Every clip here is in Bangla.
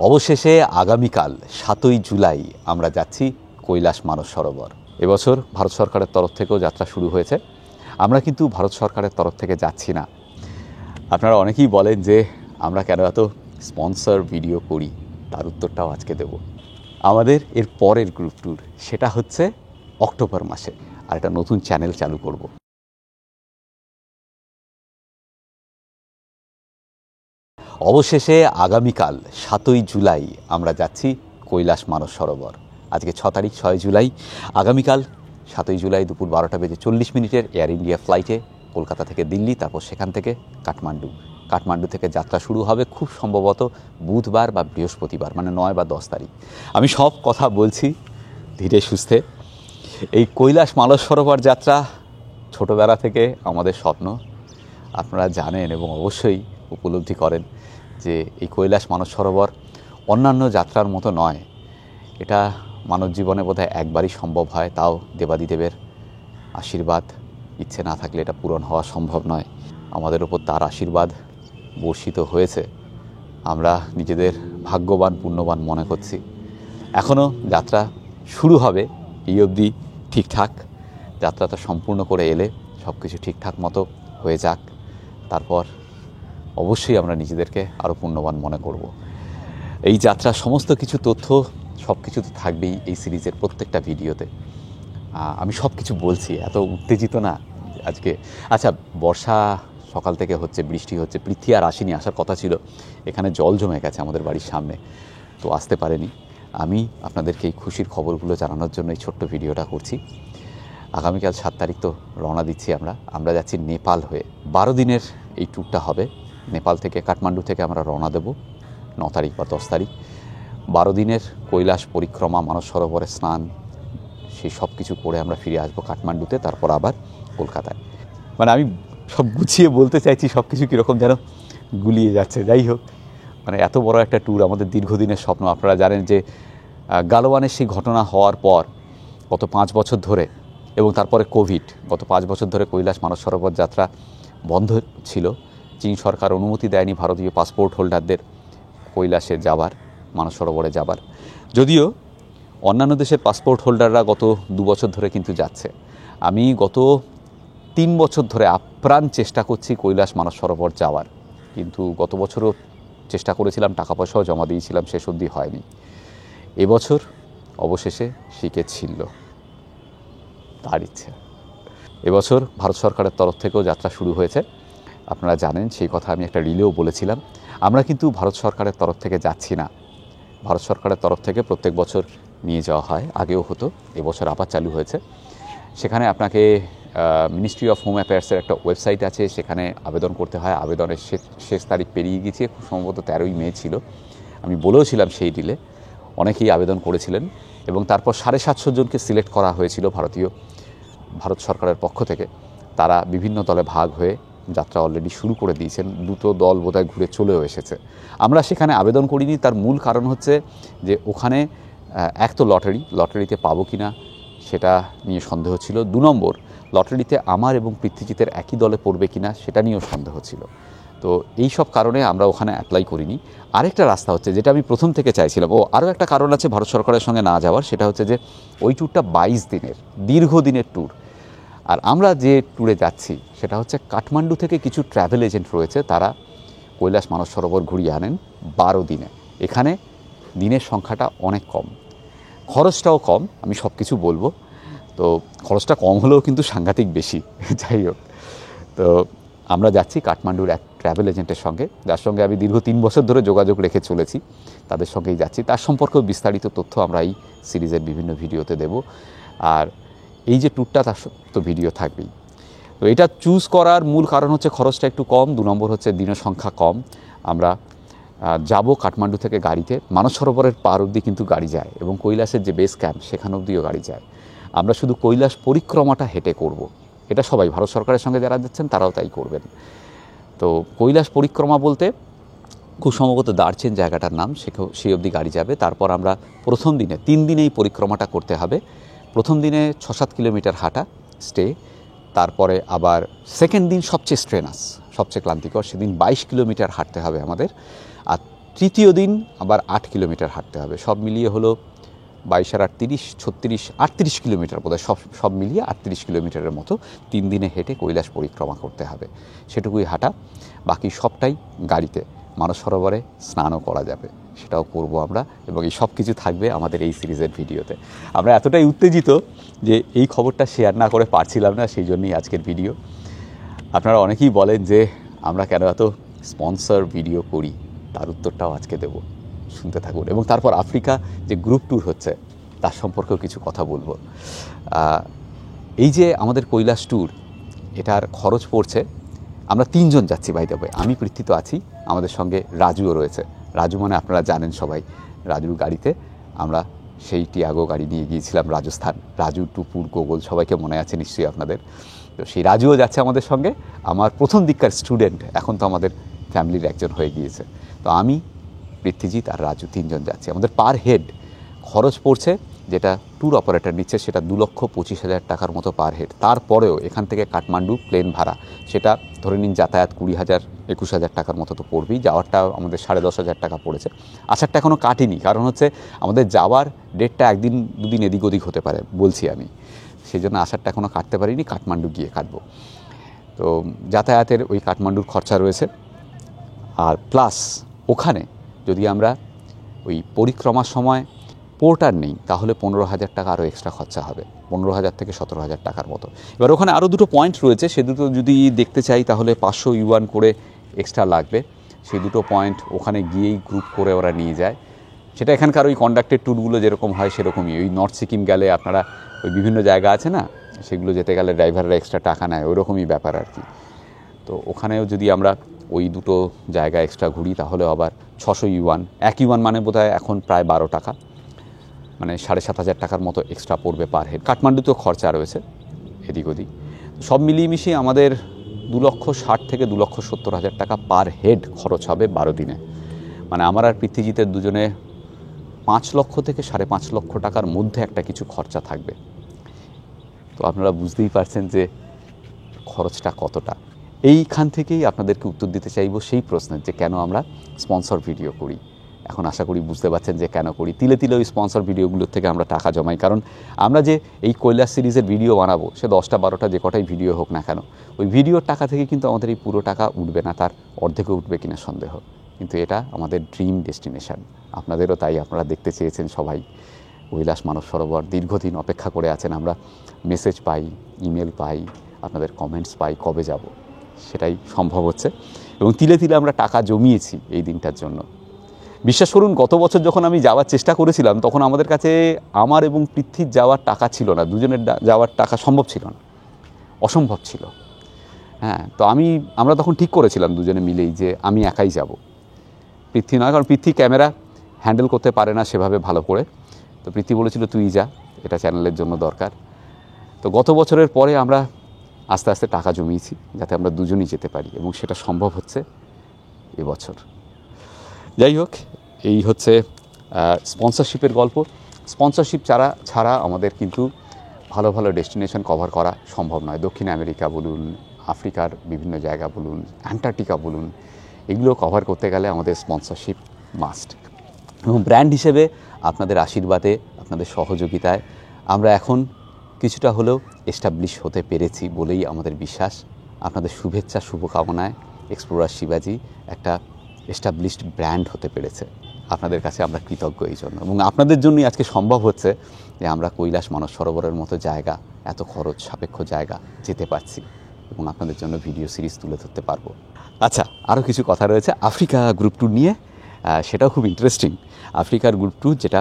অবশেষে আগামীকাল ৭ই জুলাই আমরা যাচ্ছি কৈলাস মানস সরোবর। এবছর ভারত সরকারের তরফ থেকেও যাত্রা শুরু হয়েছে। আমরা কিন্তু ভারত সরকারের তরফ থেকে যাচ্ছি না। আপনারা অনেকেই বলেন যে আমরা কেন এত স্পন্সর ভিডিও করি, তার উত্তরটাও আজকে দেব। আমাদের এর পরের গ্রুপ ট্যুর সেটা হচ্ছে অক্টোবর মাসে, আর একটা নতুন চ্যানেল চালু করব। অবশেষে আগামীকাল ৭ই জুলাই আমরা যাচ্ছি কৈলাস মানস সরোবর। আজকে ৬ তারিখ, ৬ জুলাই। আগামীকাল ৭ই জুলাই দুপুর 12:40 এয়ার ইন্ডিয়া ফ্লাইটে কলকাতা থেকে দিল্লি, তারপর সেখান থেকে কাঠমান্ডু থেকে যাত্রা শুরু হবে খুব সম্ভবত বুধবার বা বৃহস্পতিবার, মানে 9 বা 10 তারিখ। আমি সব কথা বলছি ধীরে সুস্থে। এই কৈলাস মানস সরোবর যাত্রা ছোটোবেলা থেকে আমাদের স্বপ্ন। আপনারা জানেন এবং অবশ্যই উপলব্ধি করেন যে এই কৈলাস মানস সরোবর অন্যান্য যাত্রার মতো নয়। এটা মানব জীবনে বোধহয় একবারই সম্ভব হয়, তাও দেবাদিদেবের আশীর্বাদ। ইচ্ছে না থাকলে এটা পূরণ হওয়া সম্ভব নয়। আমাদের ওপর তার আশীর্বাদ বর্ষিত হয়েছে। আমরা নিজেদের ভাগ্যবান, পুণ্যবান মনে করছি। এখনও যাত্রা শুরু হবে, এই অবধি ঠিকঠাক। যাত্রাটা সম্পূর্ণ করে এলে সব কিছু ঠিকঠাক মতো হয়ে যাক, তারপর অবশ্যই আমরা নিজেদেরকে আরও পুণ্যবান মনে করব। এই যাত্রার সমস্ত কিছু তথ্য সব কিছু তো থাকবেই এই সিরিজের প্রত্যেকটা ভিডিওতে। আমি সব কিছু বলছি, এত উত্তেজিত না আজকে। আচ্ছা, বর্ষা সকাল থেকে হচ্ছে, বৃষ্টি হচ্ছে। পৃথ্বী আর আসেনি, আসার কথা ছিল। এখানে জল জমে গেছে আমাদের বাড়ির সামনে, তো আসতে পারেনি। আমি আপনাদেরকে এই খুশির খবরগুলো জানানোর জন্য এই ছোট্ট ভিডিওটা করছি। আগামীকাল 7 তারিখ তো রওনা দিচ্ছি আমরা যাচ্ছি নেপাল হয়ে। 12 দিনের এই ট্যুরটা হবে। নেপাল থেকে, কাঠমান্ডু থেকে আমরা রওনা দেব 9 তারিখ বা 10 তারিখ। 12 দিনের কৈলাস পরিক্রমা, মানস সরোবরে স্নান, সেই সব কিছু করে আমরা ফিরে আসবো কাঠমান্ডুতে, তারপর আবার কলকাতায়। মানে আমি সব গুছিয়ে বলতে চাইছি, সব কিছু কীরকম যেন গুলিয়ে যাচ্ছে। যাই হোক, মানে এত বড় একটা ট্যুর আমাদের দীর্ঘদিনের স্বপ্ন। আপনারা জানেন যে গালওয়ানের সেই ঘটনা হওয়ার পর গত 5 বছর ধরে, এবং তারপরে কোভিড, গত 5 বছর ধরে কৈলাস মানস সরোবর যাত্রা বন্ধ ছিল। চীন সরকার অনুমতি দেয়নি ভারতীয় পাসপোর্ট হোল্ডারদের কৈলাসে যাবার, মানস সরোবরে যাবার। যদিও অন্যান্য দেশের পাসপোর্ট হোল্ডাররা গত 2 বছর ধরে কিন্তু যাচ্ছে। আমি গত 3 বছর ধরে আপ্রাণ চেষ্টা করছি কৈলাস মানস সরোবর যাওয়ার, কিন্তু গত বছরও চেষ্টা করেছিলাম, টাকা পয়সাও জমা দিয়েছিলাম, শেষ অবধি হয়নি। এবছর অবশেষে শিখে ছিল তার ইচ্ছে। এবছর ভারত সরকারের তরফ থেকেও যাত্রা শুরু হয়েছে। আপনারা জানেন, সেই কথা আমি একটা রিলেও বলেছিলাম। আমরা কিন্তু ভারত সরকারের তরফ থেকে যাচ্ছি না। ভারত সরকারের তরফ থেকে প্রত্যেক বছর নিয়ে যাওয়া হয়, আগেও হতো, এবছর আবার চালু হয়েছে। সেখানে আপনাকে মিনিস্ট্রি অফ হোম অ্যাফেয়ার্সের একটা ওয়েবসাইট আছে, সেখানে আবেদন করতে হয়। আবেদনের শেষ তারিখ পেরিয়ে গিয়েছে, খুব সম্ভবত 13ই মে ছিল। আমি বলেওছিলাম সেই ডিলে, অনেকেই আবেদন করেছিলেন, এবং তারপর 750 জনকে সিলেক্ট করা হয়েছিল ভারত সরকারের পক্ষ থেকে। তারা বিভিন্ন দলে ভাগ হয়ে যাত্রা অলরেডি শুরু করে দিয়েছেন। 2টো দল বোধহয় ঘুরে চলেও এসেছে। আমরা সেখানে আবেদন করিনি, তার মূল কারণ হচ্ছে যে ওখানে এক তো লটারিতে পাবো কি না সেটা নিয়ে সন্দেহ ছিল। 2 নম্বর, লটারিতে আমার এবং পৃথ্বীজিতের একই দলে পড়বে কিনা সেটা নিয়েও সন্দেহ ছিল। তো এই সব কারণে আমরা ওখানে অ্যাপ্লাই করিনি। আরেকটা রাস্তা হচ্ছে, যেটা আমি প্রথম থেকে চাইছিলাম, আরও একটা কারণ আছে ভারত সরকারের সঙ্গে না যাওয়ার, সেটা হচ্ছে যে ওই ট্যুরটা 22 দিনের দীর্ঘদিনের ট্যুর। আর আমরা যে ট্যুরে যাচ্ছি সেটা হচ্ছে কাঠমান্ডু থেকে কিছু ট্র্যাভেল এজেন্ট রয়েছে, তারা কৈলাস মানস সরোবর ঘুরিয়ে আনেন 12 দিনে। এখানে দিনের সংখ্যাটা অনেক কম, খরচটাও কম। আমি সব কিছু বলবো, তো খরচটা কম হলেও কিন্তু সাংঘাতিক বেশি। যাই হোক, তো আমরা যাচ্ছি কাঠমান্ডুর এক ট্র্যাভেল এজেন্টের সঙ্গে, যার সঙ্গে আমি দীর্ঘ 3 বছর ধরে যোগাযোগ রেখে চলেছি। তাদের সঙ্গেই যাচ্ছি। তার সম্পর্কেও বিস্তারিত তথ্য আমরা এই সিরিজের বিভিন্ন ভিডিওতে দেব। আর এই যে ট্যুরটা, তার তো ভিডিও থাকবেই। তো এটা চুজ করার মূল কারণ হচ্ছে খরচটা একটু কম, 2 নম্বর হচ্ছে দিনের সংখ্যা কম। আমরা যাব কাঠমান্ডু থেকে গাড়িতে, মানস সরোবরের পার অবধি কিন্তু গাড়ি যায়, এবং কৈলাসের যে বেস ক্যাম্প সেখান অবধিও গাড়ি যায়। আমরা শুধু কৈলাস পরিক্রমাটা হেঁটে করব। এটা সবাই, ভারত সরকারের সঙ্গে যারা যাচ্ছেন তারাও তাই করবেন। তো কৈলাস পরিক্রমা বলতে খুব সম্ভবত দার্চেন জায়গাটার নাম, সেই অবধি গাড়ি যাবে। তারপর আমরা প্রথম দিনে, 3 দিনে এই পরিক্রমাটা করতে হবে। প্রথম দিনে 6-7 কিলোমিটার হাঁটা স্টে, তারপরে আবার সেকেন্ড দিন সবচেয়ে স্ট্রেনাস, সবচেয়ে ক্লান্তিকর, সেদিন 22 কিলোমিটার হাঁটতে হবে আমাদের। আর তৃতীয় দিন আবার 8 কিলোমিটার হাঁটতে হবে। সব মিলিয়ে হলো 22 আর 38, 36, 38 কিলোমিটার বোধহয়, সব মিলিয়ে 38 কিলোমিটারের মতো 3 দিনে হেঁটে কৈলাস পরিক্রমা করতে হবে। সেটুকুই হাঁটা, বাকি সবটাই গাড়িতে। মানস সরোবরে স্নানও করা যাবে, সেটাও করব আমরা, এবং এই সব কিছু থাকবে আমাদের এই সিরিজের ভিডিওতে। আমরা এতটাই উত্তেজিত যে এই খবরটা শেয়ার না করে পারছিলাম না, সেই জন্যই আজকের ভিডিও। আপনারা অনেকেই বলেন যে আমরা কেন এত স্পন্সর ভিডিও করি, তার উত্তরটাও আজকে দেব, শুনতে থাকুন। এবং তারপর আফ্রিকা যে গ্রুপ ট্যুর হচ্ছে তার সম্পর্কেও কিছু কথা বলবো। এই যে আমাদের কৈলাস ট্যুর, এটার খরচ পড়ছে, আমরা 3 জন যাচ্ছি বাই দ্য ওয়ে। আমি পৃথ্বী তো আছি, আমাদের সঙ্গে রাজুও রয়েছে। রাজু মানে আপনারা জানেন সবাই, রাজুর গাড়িতে আমরা সেই টিয়াগো গাড়ি নিয়ে গিয়েছিলাম রাজস্থান। রাজু, টুপুর, গোগল সবাইকে মনে আছে নিশ্চয়ই আপনাদের। তো সেই রাজুও যাচ্ছে আমাদের সঙ্গে, আমার প্রথম দিককার স্টুডেন্ট, এখন তো আমাদের ফ্যামিলির একজন হয়ে গিয়েছে। তো আমি, পৃথ্বীজিৎ আর রাজু 3 জন যাচ্ছি। আমাদের পার হেড খরচ পড়ছে, যেটা ট্যুর অপারেটর নিচ্ছে, সেটা 2,25,000 টাকার মতো পার হেড। তারপরেও এখান থেকে কাঠমান্ডু প্লেন ভাড়া, সেটা ধরে নিন যাতায়াত 20,000, 21,000 টাকার মতো তো পড়বেই। যাওয়ারটা আমাদের 10,500 টাকা পড়েছে। আসারটা এখনও কাটিনি, কারণ হচ্ছে আমাদের যাওয়ার ডেটটা 1 দিন 2 দিন এদিক ওদিক হতে পারে বলছি আমি, সেই জন্য আসারটা এখনও কাটতে পারিনি, কাঠমান্ডু গিয়ে কাটবো। তো যাতায়াতের ওই কাঠমান্ডুর খরচা রয়েছে। আর প্লাস ওখানে যদি আমরা ওই পরিক্রমার সময় পোর্টার নেই, তাহলে 15,000 টাকা আরও এক্সট্রা খরচা হবে, 15,000 থেকে 17,000 টাকার মতো। এবার ওখানে আরও 2টো পয়েন্ট রয়েছে, সে দুটো যদি দেখতে চাই তাহলে 500 ইউয়ান করে এক্সট্রা লাগবে। সেই 2টো পয়েন্ট ওখানে গিয়েই গ্রুপ করে ওরা নিয়ে যায়। সেটা এখানকার ওই কন্ডাক্টেড ট্যুরগুলো যেরকম হয় সেরকমই। ওই নর্থ সিকিম গেলে আপনারা ওই বিভিন্ন জায়গা আছে না, সেগুলো যেতে গেলে ড্রাইভাররা এক্সট্রা টাকা নেয়, ওই রকমই ব্যাপার আর কি। তো ওখানেও যদি আমরা ওই 2টো জায়গা এক্সট্রা ঘুরি তাহলে আবার 600 ইউয়ান। 1 ইউয়ান মানে বোধহয় এখন প্রায় 12 টাকা, মানে 7,500 টাকার মতো এক্সট্রা পড়বে পার হেড। কাঠমান্ডুতেও খরচা রয়েছে এদিক ওদিক। সব মিলিয়ে মিশিয়ে আমাদের 2,60,000 থেকে 2,70,000 টাকা পার হেড খরচ হবে 12 দিনে। মানে আমার আর পৃথ্বীজিতের দুজনে 5 লক্ষ থেকে 5.5 লক্ষ টাকার মধ্যে একটা কিছু খরচা থাকবে। তো আপনারা বুঝতেই পারছেন যে খরচটা কতটা। এইখান থেকেই আপনাদেরকে উত্তর দিতে চাইব সেই প্রশ্নের, যে কেন আমরা স্পন্সর ভিডিও করি। এখন আশা করি বুঝতে পারছেন যে কেন করি। তিলে তিলে ওই স্পন্সর ভিডিওগুলোর থেকে আমরা টাকা জমাই, কারণ আমরা যে এই কৈলাস সিরিজের ভিডিও বানাবো, সে 10টা 12টা যে কটাই ভিডিও হোক না কেন, ওই ভিডিওর টাকা থেকে কিন্তু আমাদের এই পুরো টাকা উঠবে না, তার অর্ধেকও উঠবে কিনা সন্দেহ। কিন্তু এটা আমাদের ড্রিম ডেস্টিনেশন। আপনাদেরও তাই, আপনারা দেখতে চেয়েছেন সবাই কৈলাস মানস সরোবর, দীর্ঘদিন অপেক্ষা করে আছেন। আমরা মেসেজ পাই, ইমেল পাই, আপনাদের কমেন্টস পাই, কবে যাব, সেটাই সম্ভব হচ্ছে। এবং তিলে তিলে আমরা টাকা জমিয়েছি এই দিনটার জন্য। বিশ্বাস করুন, গত বছর যখন আমি যাওয়ার চেষ্টা করেছিলাম, তখন আমাদের কাছে আমার এবং পৃথ্বীর যাওয়ার টাকা ছিল না, দুজনের যাওয়ার টাকা সম্ভব ছিল না, অসম্ভব ছিল। হ্যাঁ, তো আমরা তখন ঠিক করেছিলাম দুজনে মিলেই যে আমি একাই যাব, পৃথ্বী নয়, কারণ পৃথ্বী ক্যামেরা হ্যান্ডেল করতে পারে না সেভাবে ভালো করে। তো পৃথ্বী বলেছিল তুই যা, এটা চ্যানেলের জন্য দরকার। তো গত বছরের পরে আমরা আস্তে আস্তে টাকা জমিয়েছি যাতে আমরা দুজনেই যেতে পারি, এবং সেটা সম্ভব হচ্ছে এবছর। যাই হোক, এই হচ্ছে স্পন্সরশিপের গল্প। স্পন্সরশিপ ছাড়া আমাদের কিন্তু ভালো ভালো ডেস্টিনেশন কভার করা সম্ভব নয়। দক্ষিণ আমেরিকা বলুন, আফ্রিকার বিভিন্ন জায়গা বলুন, অ্যান্টার্কটিকা বলুন, এগুলো কভার করতে গেলে আমাদের স্পন্সরশিপ মাস্ট। এবং ব্র্যান্ড হিসেবে আপনাদের আশীর্বাদে, আপনাদের সহযোগিতায় আমরা এখন কিছুটা হলেও এস্টাবলিশ হতে পেরেছি বলেই আমাদের বিশ্বাস। আপনাদের শুভেচ্ছা, শুভকামনায় এক্সপ্লোরার শিবাজি একটা এস্টাবলিশড ব্র্যান্ড হতে পেরেছে। আপনাদের কাছে আমরা কৃতজ্ঞ এই জন্য, এবং আপনাদের জন্যই আজকে সম্ভব হচ্ছে যে আমরা কৈলাস মানস সরোবরের মতো জায়গা, এত খরচ সাপেক্ষ জায়গা যেতে পারছি, এবং আপনাদের জন্য ভিডিও সিরিজ তুলে ধরতে পারবো। আচ্ছা, আরও কিছু কথা রয়েছে আফ্রিকা গ্রুপ ট্যুর নিয়ে, সেটাও খুব ইন্টারেস্টিং। আফ্রিকার গ্রুপ ট্যুর, যেটা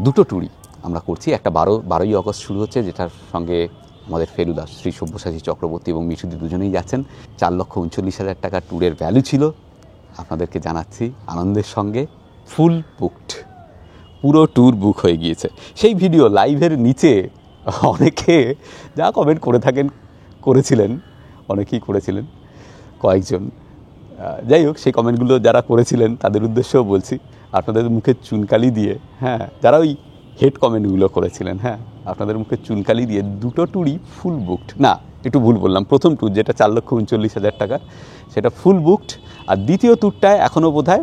2টো ট্যুরই আমরা করছি। একটা 12ই আগস্ট শুরু হচ্ছে, যেটার সঙ্গে আমাদের ফেলুদা শ্রী সব্যসাচী চক্রবর্তী এবং মিঠুদি দুজনেই যাচ্ছেন। 4,39,000 টাকা ট্যুরের ভ্যালু ছিল। আপনাদেরকে জানাচ্ছি আনন্দের সঙ্গে ফুল বুকড, পুরো ট্যুর বুক হয়ে গিয়েছে। সেই ভিডিও লাইভের নিচে অনেকে যা কমেন্ট করেছিলেন, অনেকেই করেছিলেন, কয়েকজন। যাই হোক, সেই কমেন্টগুলো যারা করেছিলেন তাদের উদ্দেশ্যেও বলছি, আপনাদের মুখে চুনকালি দিয়ে, হ্যাঁ, যারা ওই হেড কমেন্টগুলো করেছিলেন, হ্যাঁ, আপনাদের মুখে চুনকালি দিয়ে 2টো ট্যুরই ফুল বুকড। না, একটু ভুল বললাম, প্রথম ট্যুর যেটা 4,39,000 টাকা, সেটা ফুল বুকড। আর দ্বিতীয় ট্যুরটায় এখনও বোধহয়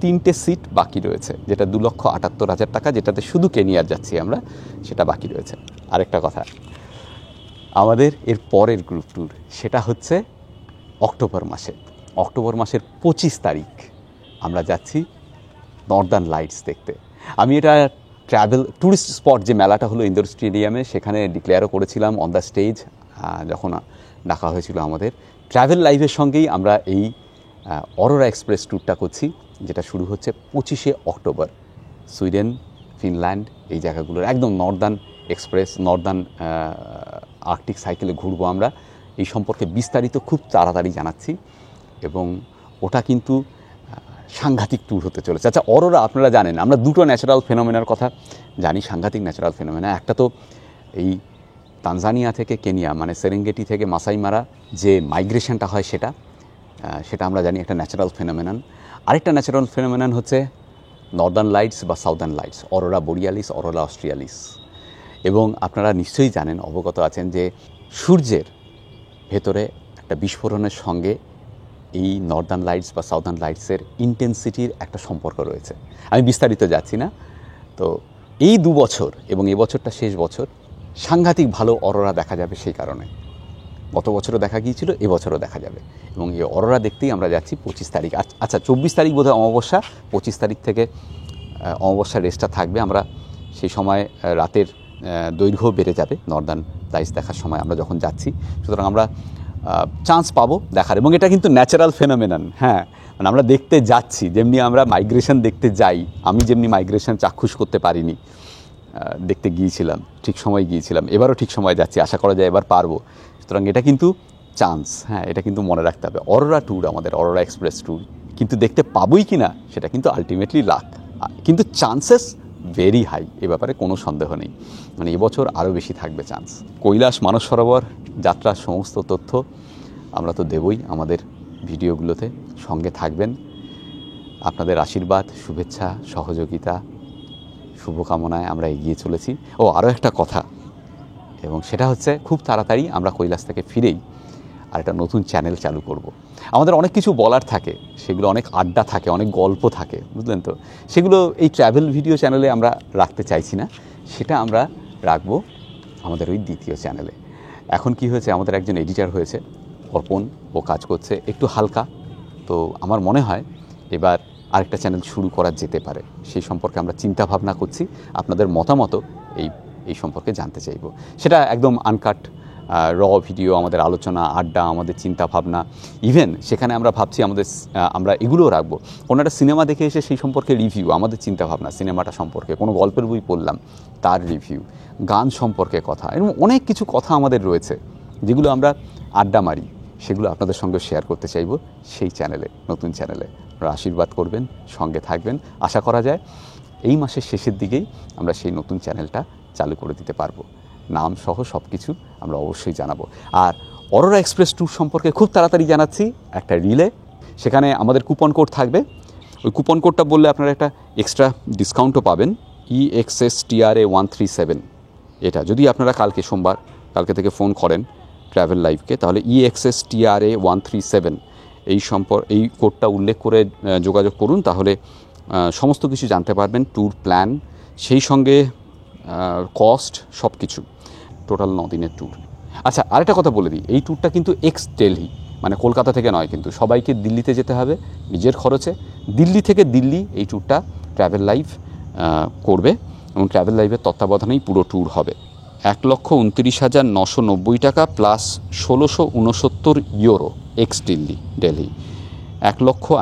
3টে সিট বাকি রয়েছে, যেটা 2,78,000 টাকা, যেটাতে শুধু কেনিয়ার যাচ্ছি আমরা, সেটা বাকি রয়েছে। আরেকটা কথা, আমাদের এর পরের গ্রুপ ট্যুর সেটা হচ্ছে অক্টোবর মাসের 25 তারিখ আমরা যাচ্ছি নর্দার্ন লাইটস দেখতে। আমি এটা ট্যুরিস্ট স্পট যে মেলাটা হলো ইন্দোর স্টেডিয়ামে, সেখানে ডিক্লেয়ারও করেছিলাম অন দ্য স্টেজ যখন ডাকা হয়েছিল আমাদের। ট্রাভেল লাইভের সঙ্গেই আমরা এই অরোরা এক্সপ্রেস ট্যুরটা করছি, যেটা শুরু হচ্ছে 25শে অক্টোবর। সুইডেন, ফিনল্যান্ড, এই জায়গাগুলোর একদম নর্দার্ন আর্কটিক সাইকেলে ঘুরবো আমরা। এই সম্পর্কে বিস্তারিত খুব তাড়াতাড়ি জানাচ্ছি, এবং ওটা কিন্তু সাংঘাতিক ট্যুর হতে চলেছে। আচ্ছা, অরোরা আপনারা জানেন, আমরা দুটো ন্যাচারাল ফেনোমেনার কথা জানি, সাংঘাতিক ন্যাচারাল ফেনোমেনা। একটা তো এই তানজানিয়া থেকে কেনিয়া, মানে সেরেঙ্গেটি থেকে মাসাই মারা যে মাইগ্রেশনটা হয়, সেটা আমরা জানি একটা ন্যাচারাল ফেনোমেনান। আরেকটা ন্যাচারাল ফেনোমেনান হচ্ছে নর্দার্ন লাইটস বা southern lights, aurora borealis, aurora australis. এবং আপনারা নিশ্চয়ই জানেন, অবগত আছেন যে সূর্যের ভেতরে একটা বিস্ফোরণের সঙ্গে এই নর্দার্ন লাইটস বা সাউদার্ন লাইটসের ইন্টেন্সিটির একটা সম্পর্ক রয়েছে। আমি বিস্তারিত যাচ্ছি না। তো এই 2 বছর এবং এই বছরটা শেষ বছর, সাংঘাতিক ভালো অরোরা দেখা যাবে। সেই কারণে গত বছরও দেখা গিয়েছিল, এবছরও দেখা যাবে। এবং এই অরোরা দেখতেই আমরা যাচ্ছি 25 তারিখ। আচ্ছা, 24 তারিখ বোধহয় অমাবস্যা, 25 তারিখ থেকে অমাবস্যার রেসটা থাকবে। আমরা সেই সময় রাতের দৈর্ঘ্য বেড়ে যাবে নর্দার্ন লাইটস দেখার সময় আমরা যখন যাচ্ছি। সুতরাং আমরা চান্স পাবো দেখার, এবং এটা কিন্তু ন্যাচারাল ফেনোমেনন। হ্যাঁ, মানে আমরা দেখতে যাচ্ছি, যেমনি আমরা মাইগ্রেশন দেখতে যাই, আমি যেমনি মাইগ্রেশন চাক্ষুষ করতে পারিনি, দেখতে গিয়েছিলাম, ঠিক সময় গিয়েছিলাম, এবারও ঠিক সময় যাচ্ছি, আশা করা যায় এবার পারবো। সুতরাং এটা কিন্তু চান্স, হ্যাঁ, এটা কিন্তু মনে রাখতে হবে। অরোরা ট্যুর, আমাদের অরোরা এক্সপ্রেস ট্যুর, কিন্তু দেখতে পাবোই কি না সেটা কিন্তু আলটিমেটলি লাক, কিন্তু চান্সেস ভেরি হাই, এ ব্যাপারে কোনো সন্দেহ নেই। মানে এবছর আরও বেশি থাকবে চান্স। কৈলাস মানস সরোবর যাত্রার সমস্ত তথ্য আমরা তো দেবই আমাদের ভিডিওগুলোতে, সঙ্গে থাকবেন। আপনাদের আশীর্বাদ, শুভেচ্ছা, সহযোগিতা, শুভকামনায় আমরা এগিয়ে চলেছি। ও আরও একটা কথা, এবং সেটা হচ্ছে খুব তাড়াতাড়ি আমরা কৈলাস থেকে ফিরেই আর একটা নতুন চ্যানেল চালু করব। আমাদের অনেক কিছু বলার থাকে, সেগুলো অনেক আড্ডা থাকে, অনেক গল্প থাকে, বুঝলেন তো, সেগুলো এই ট্র্যাভেল ভিডিও চ্যানেলে আমরা রাখতে চাইছি না, সেটা আমরা রাখবো আমাদের ওই দ্বিতীয় চ্যানেলে। এখন কি হয়েছে, আমাদের একজন এডিটর হয়েছে অর্পণ, ও কাজ করছে একটু হালকা, তো আমার মনে হয় এবার আরেকটা চ্যানেল শুরু করা যেতে পারে। সেই সম্পর্কে আমরা চিন্তা ভাবনা করছি, আপনাদের মতামত এই সম্পর্কে জানতে চাইব। সেটা একদম আনকাট র ভিডিও, আমাদের আলোচনা, আড্ডা, আমাদের চিন্তা ভাবনা, ইভেন সেখানে আমরা ভাবছি আমরা এগুলোও রাখবো। কোনো একটা সিনেমা দেখে এসে সেই সম্পর্কে রিভিউ, আমাদের চিন্তা ভাবনা সিনেমাটা সম্পর্কে, কোনো গল্পের বই পড়লাম তার রিভিউ, গান সম্পর্কে কথা, এরকম অনেক কিছু কথা আমাদের রয়েছে যেগুলো আমরা আড্ডা মারি, সেগুলো আপনাদের সঙ্গে শেয়ার করতে চাইব সেই চ্যানেলে, নতুন চ্যানেলে। আপনারা আশীর্বাদ করবেন, সঙ্গে থাকবেন। আশা করা যায় এই মাসের শেষের দিকেই আমরা সেই নতুন চ্যানেলটা চালু করে দিতে পারবো। নাম সহ সব কিছু আমরা অবশ্যই জানাবো। আর অরোরা এক্সপ্রেস ট্যুর সম্পর্কে খুব তাড়াতাড়ি জানাচ্ছি একটা রিলে, সেখানে আমাদের কুপন কোড থাকবে। ওই কুপন কোডটা বললে আপনারা একটা এক্সট্রা ডিসকাউন্টও পাবেন, EXSTRA137। এটা যদি আপনারা সোমবার কালকে থেকে ফোন করেন ট্রাভেল লাইভকে, তাহলে EXSTRA137 এই কোডটা উল্লেখ করে যোগাযোগ করুন, তাহলে সমস্ত কিছু জানতে পারবেন, ট্যুর প্ল্যান, সেই সঙ্গে কস্ট, সব কিছু, টোটাল 9 দিনের ট্যুর। আচ্ছা, আরেকটা কথা বলে দিই, এই ট্যুরটা কিন্তু এক্স দিল্লি, মানে কলকাতা থেকে নয়, কিন্তু সবাইকে দিল্লিতে যেতে হবে নিজের খরচে। দিল্লি থেকে দিল্লি এই ট্যুরটা ট্রাভেল লাইভ করবে, এবং ট্রাভেল লাইভের তত্ত্বাবধানেই পুরো ট্যুর হবে। 1,29,990 টাকা প্লাস 1,669 ইউরো এক্স দিল্লি,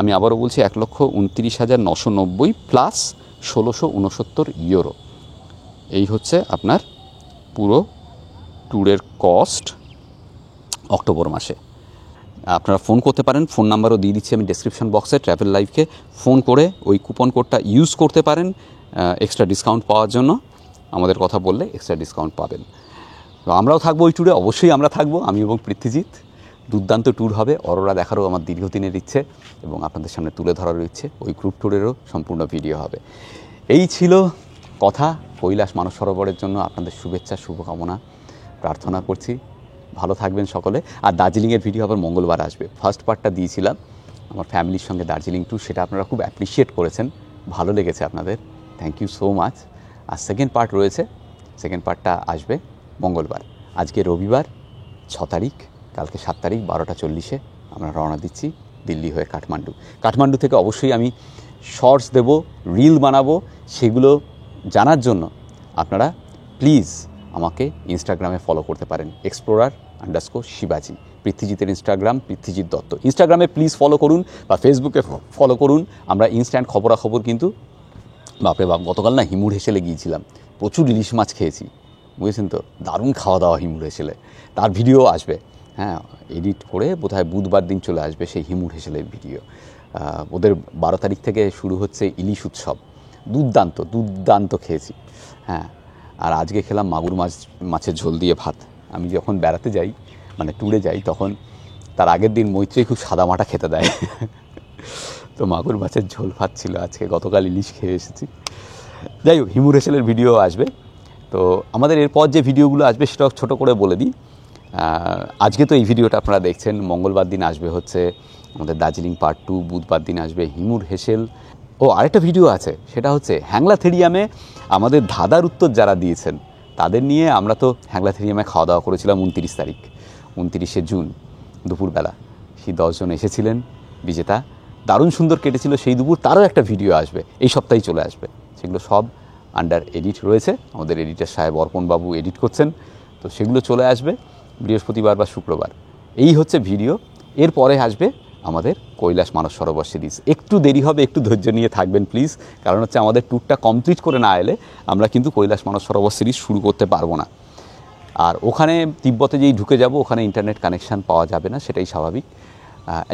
আমি আবারও বলছি, 1,29,990 প্লাস 1,669 ইউরো। এই হচ্ছে আপনার পুরো ট্যুরের কস্ট অক্টোবর মাসে। আপনারা ফোন করতে পারেন, ফোন নাম্বারও দিয়ে দিচ্ছি আমি ডেসক্রিপশন বক্সে। ট্রাভেল লাইভকে ফোন করে ওই কুপন কোডটা ইউজ করতে পারেন এক্সট্রা ডিসকাউন্ট পাওয়ার জন্য। আমাদের কথা বললে এক্সট্রা ডিসকাউন্ট পাবেন। তো আমরাও থাকবো ওই ট্যুরে, অবশ্যই আমরা থাকবো, আমি এবং পৃথ্বীজিৎ। দুর্দান্ত ট্যুর হবে, অরোরা দেখারও আমার দীর্ঘদিনের ইচ্ছে, এবং আপনাদের সামনে তুলে ধরারও ইচ্ছে। ওই গ্রুপ ট্যুরেরও সম্পূর্ণ ভিডিও হবে। এই ছিল কথা। কৈলাস মানস সরোবরের জন্য আপনাদের শুভেচ্ছা, শুভকামনা প্রার্থনা করছি। ভালো থাকবেন সকলে। আর দার্জিলিংয়ের ভিডিও আবার মঙ্গলবার আসবে। ফার্স্ট পার্টটা দিয়েছিলাম আমার ফ্যামিলির সঙ্গে দার্জিলিং ট্যুর, সেটা আপনারা খুব অ্যাপ্রিসিয়েট করেছেন, ভালো লেগেছে আপনাদের, থ্যাংক ইউ সো মাচ। আর সেকেন্ড পার্ট রয়েছে, সেকেন্ড পার্টটা আসবে মঙ্গলবার। আজকে রবিবার 6 তারিখ, কালকে 7 তারিখ 12:40 আমরা রওনা দিচ্ছি দিল্লি হয়ে কাঠমান্ডু। কাঠমান্ডু থেকে অবশ্যই আমি শর্টস দেব, রিল বানাবো, সেগুলো জানার জন্য আপনারা প্লিজ আমাকে ইনস্টাগ্রামে ফলো করতে পারেন, explorer_শিবাজি। পৃথ্বীজিতের ইনস্টাগ্রাম পৃথ্বীজিৎ দত্ত। ইনস্টাগ্রামে প্লিজ ফলো করুন বা ফেসবুকে ফলো করুন। আমরা ইনস্ট্যান্ট খবরাখবর কিন্তু, বাপরে বাপ, গতকাল না হিমুর হেসেলে গিয়েছিলাম, প্রচুর ইলিশ মাছ খেয়েছি, বুঝেছেন তো, দারুণ খাওয়া দাওয়া হিমুর হেসেলে, তার ভিডিও আসবে, হ্যাঁ, এডিট করে বোধহয় বুধবার দিন চলে আসবে সেই হিমুর হেসেলের ভিডিও। ওদের 12 তারিখ থেকে শুরু হচ্ছে ইলিশ উৎসব, দুর্দান্ত দুর্দান্ত খেয়েছি, হ্যাঁ। আর আজকে খেলাম মাগুর মাছের ঝোল দিয়ে ভাত। আমি যখন বেড়াতে যাই, মানে ট্যুরে যাই, তখন তার আগের দিন মৈত্রী খুব সাদামাটা খেতে দেয় তো মাগুর মাছের ঝোল ভাত ছিল আজকে, গতকাল ইলিশ খেয়ে এসেছি। যাই হোক, হিমুর হেসেলের ভিডিও আসবে। তো আমাদের এরপর যে ভিডিওগুলো আসবে সেটাও ছোটো করে বলে দিই। আজকে তো এই ভিডিওটা আপনারা দেখছেন, মঙ্গলবার দিন আসবে হচ্ছে আমাদের দার্জিলিং পার্ট 2, বুধবার দিন আসবে হিমুর হেসেল। ও আরেকটা ভিডিও আছে, সেটা হচ্ছে হ্যাংলাথেরিয়ামে আমাদের ধাঁধার উত্তর যারা দিয়েছেন তাদের নিয়ে। আমরা তো হ্যাংলাথেরিয়ামে খাওয়া দাওয়া করেছিলাম 29 জুন দুপুরবেলা। সেই 10 জন এসেছিলেন বিজেতা, দারুণ সুন্দর কেটেছিল সেই দুপুর। তারও একটা ভিডিও আসবে, এই সপ্তাহেই চলে আসবে। সেগুলো সব আন্ডার এডিট রয়েছে, আমাদের এডিটর সাহেব অর্পণবাবু এডিট করছেন, তো সেগুলো চলে আসবে বৃহস্পতিবার বা শুক্রবার। এই হচ্ছে ভিডিও। এরপরে আসবে আমাদের কৈলাস মানস সরোবর সিরিজ। একটু দেরি হবে, একটু ধৈর্য নিয়ে থাকবেন প্লিজ, কারণ হচ্ছে আমাদের ট্যুরটা কমপ্লিট করে না এলে আমরা কিন্তু কৈলাস মানস সরোবর সিরিজ শুরু করতে পারবো না। আর ওখানে তিব্বতে যেই ঢুকে যাব, ওখানে ইন্টারনেট কানেকশান পাওয়া যাবে না, সেটাই স্বাভাবিক।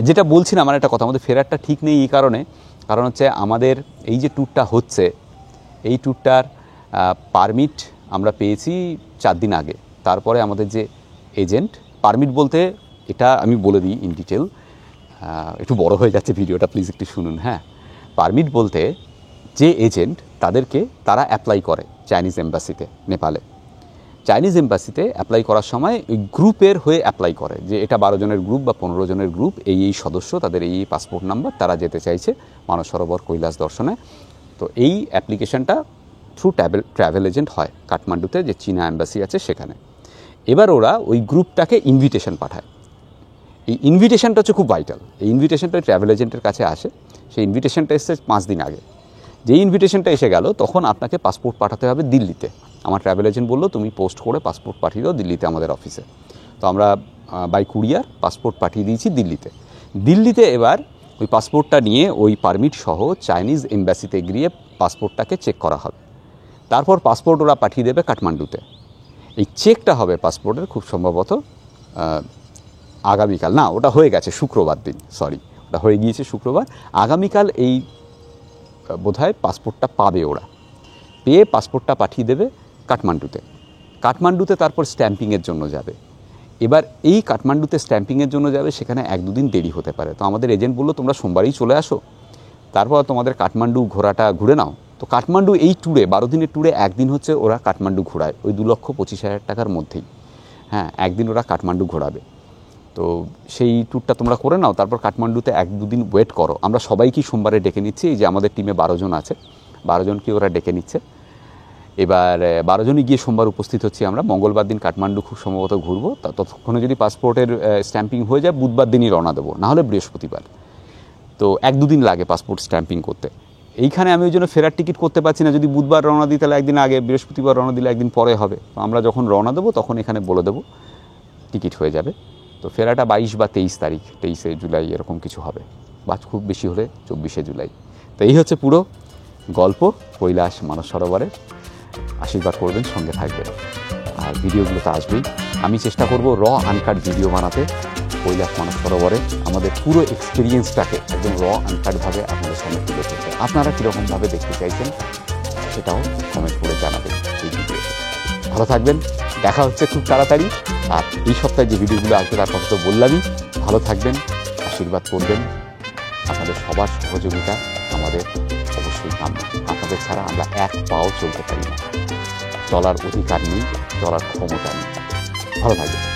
যেটা বলছিলাম, আমার একটা কথা, আমাদের ফেরারটা ঠিক নেই এই কারণ হচ্ছে আমাদের এই যে ট্যুরটা হচ্ছে, এই ট্যুরটার পারমিট আমরা পেয়েছি 4 দিন আগে। তারপরে আমাদের যে এজেন্ট, পারমিট বলতে এটা আমি বলে দিই ইন ডিটেল, একটু বড় হয়ে যাচ্ছে ভিডিওটা, প্লিজ একটু শুনুন, হ্যাঁ। পারমিট বলতে যে এজেন্ট, তারা অ্যাপ্লাই করে চাইনিজ এম্বাসিতে, নেপালে। চাইনিজ এম্বাসিতে অ্যাপ্লাই করার সময় ওই গ্রুপের হয়ে অ্যাপ্লাই করে, যে এটা 12 জনের গ্রুপ বা 15 জনের গ্রুপ, এই সদস্য, তাদের এই পাসপোর্ট নাম্বার, তারা যেতে চাইছে মানস সরোবর কৈলাস দর্শনে। তো এই অ্যাপ্লিকেশনটা থ্রু ট্রাভেল এজেন্ট হয় কাঠমান্ডুতে, যে চীনা এম্বাসি আছে সেখানে। এবার ওরা ওই গ্রুপটাকে ইনভিটেশন পাঠায়। এই ইনভিটেশনটা হচ্ছে খুব ভাইটাল। এই ইনভিটেশনটা ট্রাভেল এজেন্টের কাছে আসে, সেই ইনভিটেশনটা এসেছে 5 দিন আগে। যেই ইনভিটেশনটা এসে গেল, তখন আপনাকে পাসপোর্ট পাঠাতে হবে দিল্লিতে। আমার ট্রাভেল এজেন্ট বললো, তুমি পোস্ট করে পাসপোর্ট পাঠিয়ে দাও দিল্লিতে আমাদের অফিসে। তো আমরা বাই কুরিয়ার পাসপোর্ট পাঠিয়ে দিয়েছি দিল্লিতে। এবার ওই পাসপোর্টটা নিয়ে ওই পারমিট সহ চাইনিজ এম্বাসিতে গিয়ে পাসপোর্টটাকে চেক করা হবে। তারপর পাসপোর্ট ওরা পাঠিয়ে দেবে কাঠমান্ডুতে। এই চেকটা হবে পাসপোর্টের খুব সম্ভবত আগামীকাল, না ওটা হয়ে গেছে শুক্রবার দিন, ওটা হয়ে গিয়েছে শুক্রবার। আগামীকাল এই বোধহয় পাসপোর্টটা পাবে ওরা, পেয়ে পাসপোর্টটা পাঠিয়ে দেবে কাঠমান্ডুতে। তারপর স্ট্যাম্পিংয়ের জন্য যাবে। এবার এই কাঠমান্ডুতে স্ট্যাম্পিংয়ের জন্য যাবে, সেখানে 1-2 দিন দেরি হতে পারে। তো আমাদের এজেন্ট বললো, তোমরা সোমবারই চলে আসো, তারপর তোমাদের কাঠমান্ডু ঘোরাটা ঘুরে নাও। তো কাঠমান্ডু এই ট্যুরে, 12 দিনের ট্যুরে, একদিন হচ্ছে ওরা কাঠমান্ডু ঘোরায়, ওই 2,25,000 টাকার মধ্যেই, হ্যাঁ, একদিন ওরা কাঠমান্ডু ঘোরাবে। তো সেই ট্যুরটা তোমরা করে নাও, তারপর কাঠমান্ডুতে 1-2 দিন ওয়েট করো। আমরা সবাইকেই সোমবারে ডেকে নিচ্ছি, এই যে আমাদের টিমে 12 জন আছে, 12 জনকে ওরা ডেকে নিচ্ছে। এবার 12 জনই গিয়ে সোমবার উপস্থিত হচ্ছি আমরা। মঙ্গলবার দিন কাঠমান্ডু খুব সম্ভবত ঘুরবো, ততক্ষণে যদি পাসপোর্টের স্ট্যাম্পিং হয়ে যায় বুধবার দিনই রওনা দেবো, নাহলে বৃহস্পতিবার। তো 1-2 দিন লাগে পাসপোর্ট স্ট্যাম্পিং করতে। এইখানে আমি ওই জন্য ফেরার টিকিট করতে পারছি না। যদি বুধবার রওনা দিই তাহলে একদিন আগে, বৃহস্পতিবার রওনা দিলে একদিন পরে হবে। তো আমরা যখন রওনা দেবো তখন এখানে বলে দেবো, টিকিট হয়ে যাবে। তো ফেরাটা 22 বা 23 তারিখ, 23 জুলাই এরকম কিছু হবে, বা খুব বেশি হলে 24 জুলাই। তো এই হচ্ছে পুরো গল্প কৈলাস মানস সরোবরের। আশীর্বাদ করবেন, সঙ্গে থাকবেন। আর ভিডিওগুলো তো আসবেই। আমি চেষ্টা করব আনকাট ভিডিও বানাতে কৈলাস মানস সরোবরে, আমাদের পুরো এক্সপিরিয়েন্সটাকে একদম আনকাটভাবে আপনাদের সামনে তুলে ধরতে। আপনারা কীরকমভাবে দেখতে চাইছেন সেটাও কমেন্ট করে জানাবেন এই ভিডিওতে। ভালো থাকবেন, দেখা হচ্ছে খুব তাড়াতাড়ি। আর এই সপ্তাহে যে ভিডিওগুলো আসবে তার কথা তো বললামই। ভালো থাকবেন, আশীর্বাদ করবেন। আপনাদের সবার সহযোগিতা আমাদের অবশ্যই কাম্য। আপনাদের ছাড়া আমরা এক পাও চলতে পারি না, চলার অধিকার নেই, চলার ক্ষমতা নেই। ভালো থাকবেন।